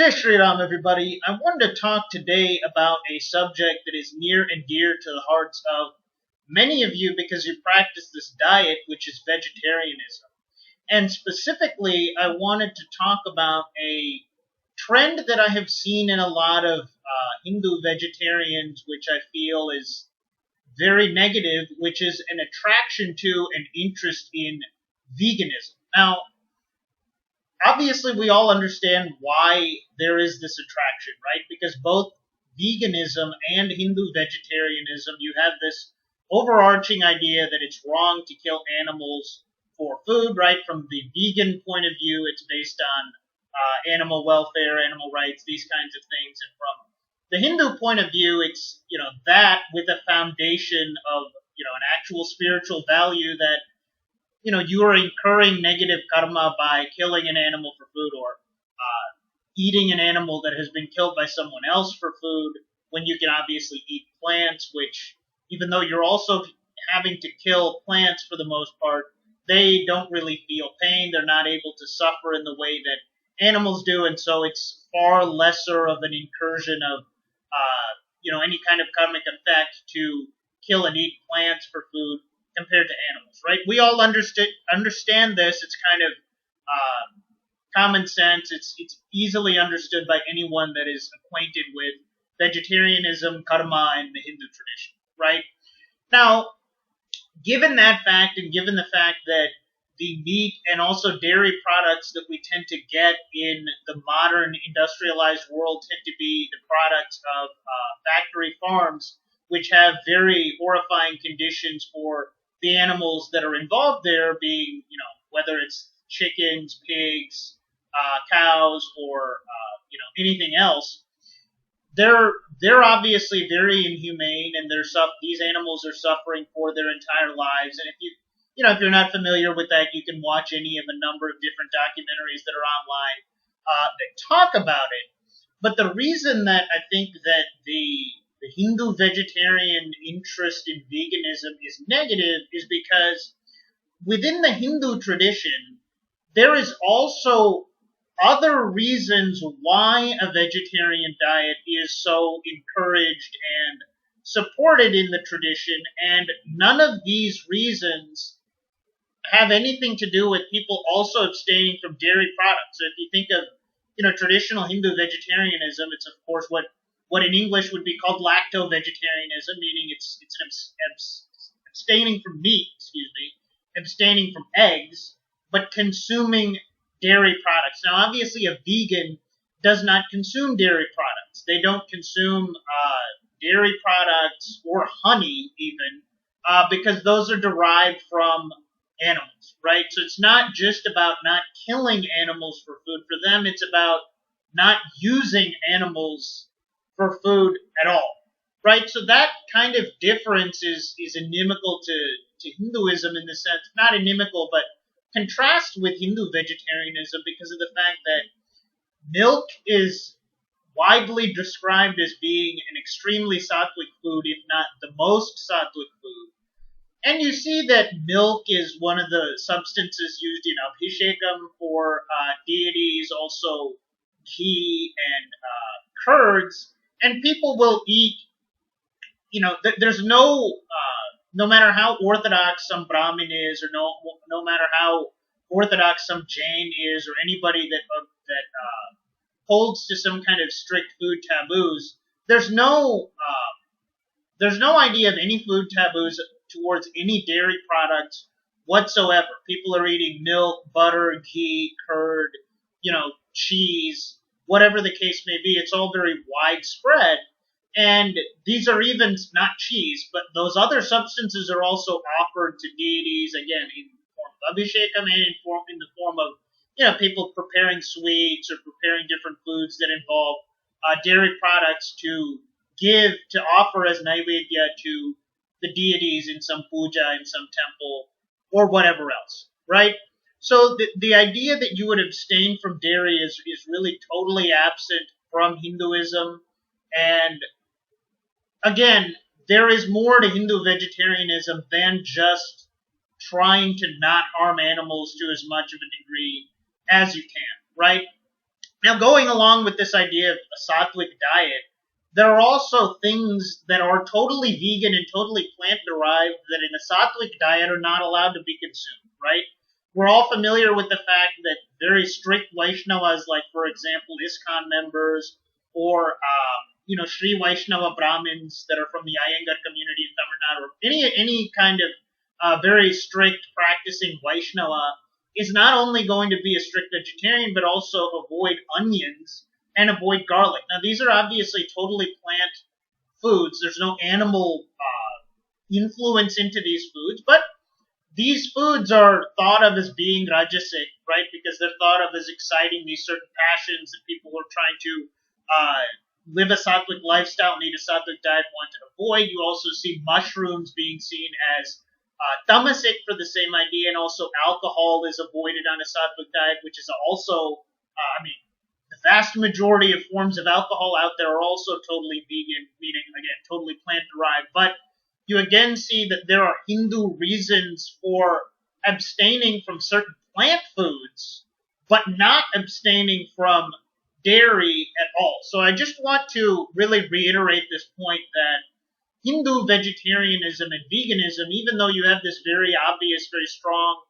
Jai Shri Ram, everybody. I wanted to talk today about a subject that is near and dear to the hearts of many of you because you practice this diet, which is vegetarianism. And specifically, I wanted to talk about a trend that I have seen in a lot of Hindu vegetarians, which I feel is very negative, which is an attraction to and interest in veganism. Now, obviously we all understand why there is this attraction, right? Because both veganism and Hindu vegetarianism, you have this overarching idea that it's wrong to kill animals for food, right? From the vegan point of view, it's based on animal welfare, animal rights, these kinds of things. And from the Hindu point of view, it's, that with a foundation of, an actual spiritual value that you are incurring negative karma by killing an animal for food or eating an animal that has been killed by someone else for food when you can obviously eat plants, which even though you're also having to kill plants for the most part, they don't really feel pain. They're not able to suffer in the way that animals do, and so it's far lesser of an incursion of, any kind of karmic effect to kill and eat plants for food compared to animals, right? We all understand this. It's kind of common sense. It's easily understood by anyone that is acquainted with vegetarianism, karma, and the Hindu tradition, right? Now, given that fact and given the fact that the meat and also dairy products that we tend to get in the modern industrialized world tend to be the products of factory farms, which have very horrifying conditions for the animals that are involved there, being, whether it's chickens, pigs, cows, or, anything else. They're obviously very inhumane, and these animals are suffering for their entire lives. And if you're not familiar with that, you can watch any of a number of different documentaries that are online that talk about it. But the reason that I think that the Hindu vegetarian interest in veganism is negative is because within the Hindu tradition, there is also other reasons why a vegetarian diet is so encouraged and supported in the tradition, and none of these reasons have anything to do with people also abstaining from dairy products. So if you think of, traditional Hindu vegetarianism, it's of course what in English would be called lacto-vegetarianism, meaning it's abstaining from meat, abstaining from eggs, but consuming dairy products. Now, obviously, a vegan does not consume dairy products. They don't consume dairy products or honey, even, because those are derived from animals, right? So it's not just about not killing animals for food. For them, it's about not using animals for food at all, right? So that kind of difference is inimical to Hinduism in the sense, not inimical, but contrast with Hindu vegetarianism because of the fact that milk is widely described as being an extremely sattvic food, if not the most sattvic food. And you see that milk is one of the substances used in abhishekam for deities, also ghee and curds, and people will eat, there's no matter how orthodox some Brahmin is, or no matter how orthodox some Jain is, or anybody that holds to some kind of strict food taboos, there's no idea of any food taboos towards any dairy products whatsoever. People are eating milk, butter, ghee, curd, cheese, whatever the case may be. It's all very widespread. And these are even not cheese, but those other substances are also offered to deities, again, in the form of abhishekam and in the form of, people preparing sweets or preparing different foods that involve dairy products to offer as naivedya to the deities in some puja, in some temple, or whatever else, right? So the idea that you would abstain from dairy is really totally absent from Hinduism. And again, there is more to Hindu vegetarianism than just trying to not harm animals to as much of a degree as you can, right? Now, going along with this idea of a sattvic diet, there are also things that are totally vegan and totally plant derived that in a sattvic diet are not allowed to be consumed, right? We're all familiar with the fact that very strict Vaishnavas, like for example ISKCON members or Sri Vaishnava Brahmins that are from the Iyengar community in Tamil Nadu, or any kind of very strict practicing Vaishnava is not only going to be a strict vegetarian, but also avoid onions and avoid garlic. Now, these are obviously totally plant foods. There's no animal influence into these foods, but these foods are thought of as being rajasic, right? Because they're thought of as exciting these certain passions that people who are trying to live a sattvic lifestyle, need a sattvic diet, want to avoid. You also see mushrooms being seen as tamasic for the same idea, and also alcohol is avoided on a sattvic diet, which is also, the vast majority of forms of alcohol out there are also totally vegan, meaning, again, totally plant derived. But you again see that there are Hindu reasons for abstaining from certain plant foods, but not abstaining from dairy at all. So I just want to really reiterate this point that Hindu vegetarianism and veganism, even though you have this very obvious, very strong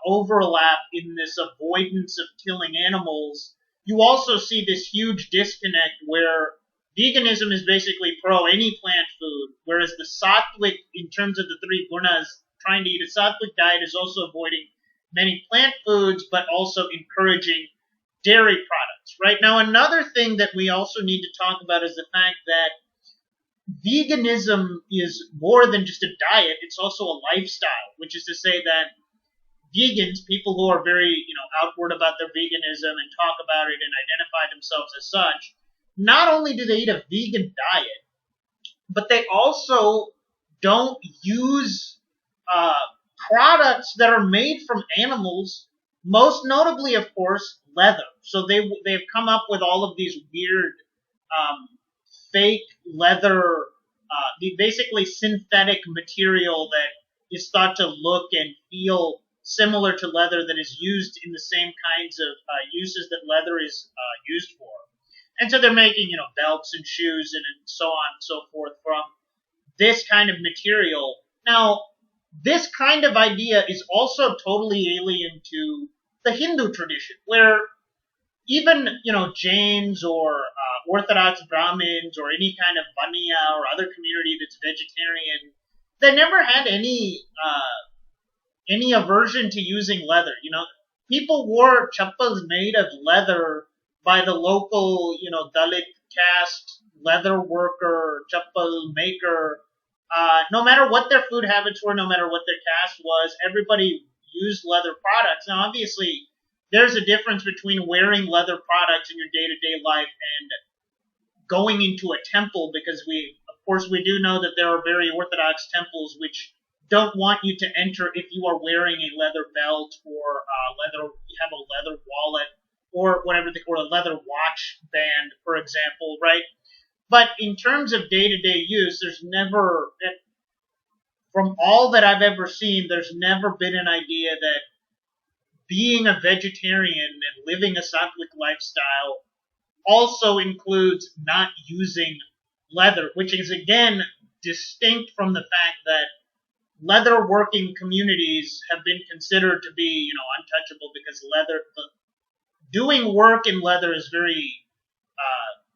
overlap in this avoidance of killing animals, you also see this huge disconnect where veganism is basically pro any plant food, whereas the sattvic, in terms of the three gunas, trying to eat a sattvic diet is also avoiding many plant foods, but also encouraging dairy products. Right now, another thing that we also need to talk about is the fact that veganism is more than just a diet, it's also a lifestyle, which is to say that vegans, people who are very, outward about their veganism and talk about it and identify themselves as such, not only do they eat a vegan diet, but they also don't use uh, products that are made from animals, most notably, of course, leather. So they've come up with all of these weird um, fake leather, the basically synthetic material that is thought to look and feel similar to leather that is used in the same kinds of uses that leather is used for. And so they're making, belts and shoes and so on and so forth from this kind of material. Now, this kind of idea is also totally alien to the Hindu tradition, where even Jains or Orthodox Brahmins or any kind of Baniya or other community that's vegetarian, they never had any aversion to using leather. People wore chappals made of leather by the local Dalit caste leather worker, chappal maker. No matter what their food habits were, no matter what their caste was, everybody used leather products. Now, obviously, there's a difference between wearing leather products in your day-to-day life and going into a temple, because of course, we do know that there are very orthodox temples which don't want you to enter if you are wearing a leather belt or you have a leather wallet or whatever, or a leather watch band, for example, right? But in terms of day-to-day use, from all that I've ever seen, there's never been an idea that being a vegetarian and living a sattvic lifestyle also includes not using leather, which is again distinct from the fact that leather working communities have been considered to be, untouchable, because doing work in leather is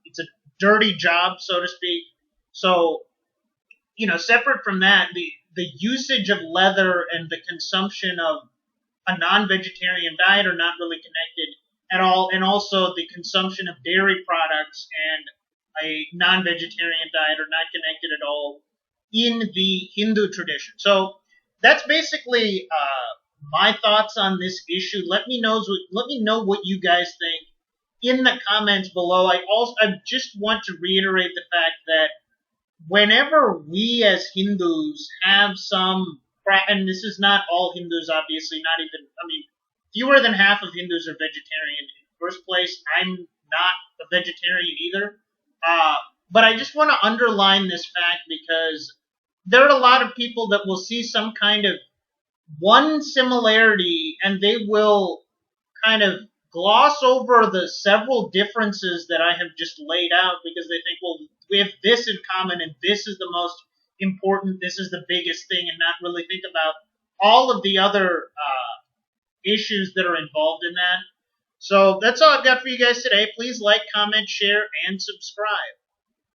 it's a dirty job, so to speak. So, separate from that, the usage of leather and the consumption of a non-vegetarian diet are not really connected at all, and also the consumption of dairy products and a non-vegetarian diet are not connected at all in the Hindu tradition. So that's basically my thoughts on this issue. Let me know what you guys think in the comments below. I just want to reiterate the fact that whenever we as Hindus have and this is not all Hindus, obviously, not even, fewer than half of Hindus are vegetarian. In the first place, I'm not a vegetarian either. But I just want to underline this fact because there are a lot of people that will see some kind of one similarity and they will kind of gloss over the several differences that I have just laid out because they think, well, we have this in common and this is the most important, this is the biggest thing, and not really think about all of the other issues that are involved in that. So that's all I've got for you guys today. Please like, comment, share, and subscribe.